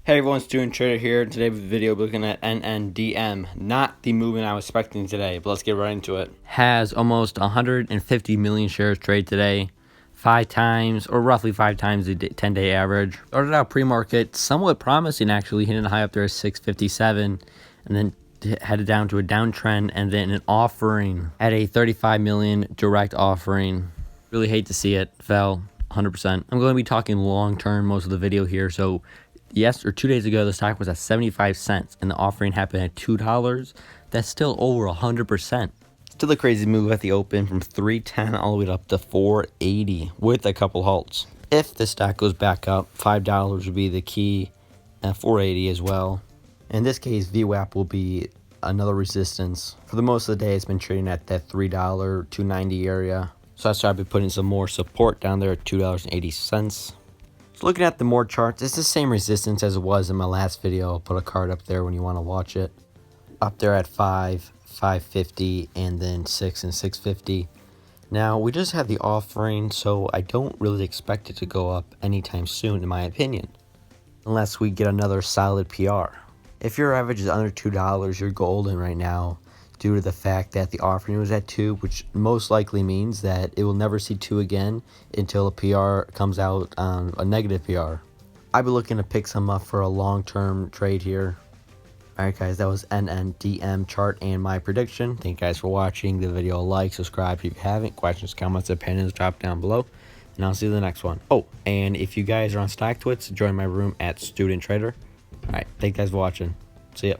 Hey everyone, Student Trader here. Today with the video we're looking at NNDM. Not the movement I was expecting today, but let's get right into it. Has almost 150 million shares traded today, 5 times, or roughly 5 times the 10-day average. Started out pre-market somewhat promising actually, hitting a high up there at 657, and then headed down to a downtrend, and then an offering at a 35 million direct offering. Really hate to see it, fell 100%. I'm going to be talking long term most of the video here, so yes, or 2 days ago, the stock was at 75 cents and the offering happened at $2. That's still over 100%. Still a crazy move at the open from 310 all the way up to 480 with a couple halts. If the stock goes back up, $5 would be the key at 480 as well. In this case, VWAP will be another resistance. For the most of the day, it's been trading at that $3, $2.90 area. So I started putting some more support down there at $2.80. So looking at the more charts, it's the same resistance as it was in my last video. I'll put a card up there when you want to watch it. Up there at 5, 550, and then 6 and 650. Now, we just had the offering, so I don't really expect it to go up anytime soon, in my opinion. Unless we get another solid PR. If your average is under $2, you're golden right now, due to the fact that the offering was at 2, which most likely means that it will never see 2 again until a PR comes out on a negative PR. I've been looking to pick some up for a long-term trade here. Alright guys, that was NNDM chart and my prediction. Thank you guys for watching. The video, like, subscribe if you haven't. Questions, comments, opinions, drop down below. And I'll see you in the next one. Oh, and if you guys are on StockTwits, join my room at Student Trader. Alright, thank you guys for watching. See ya.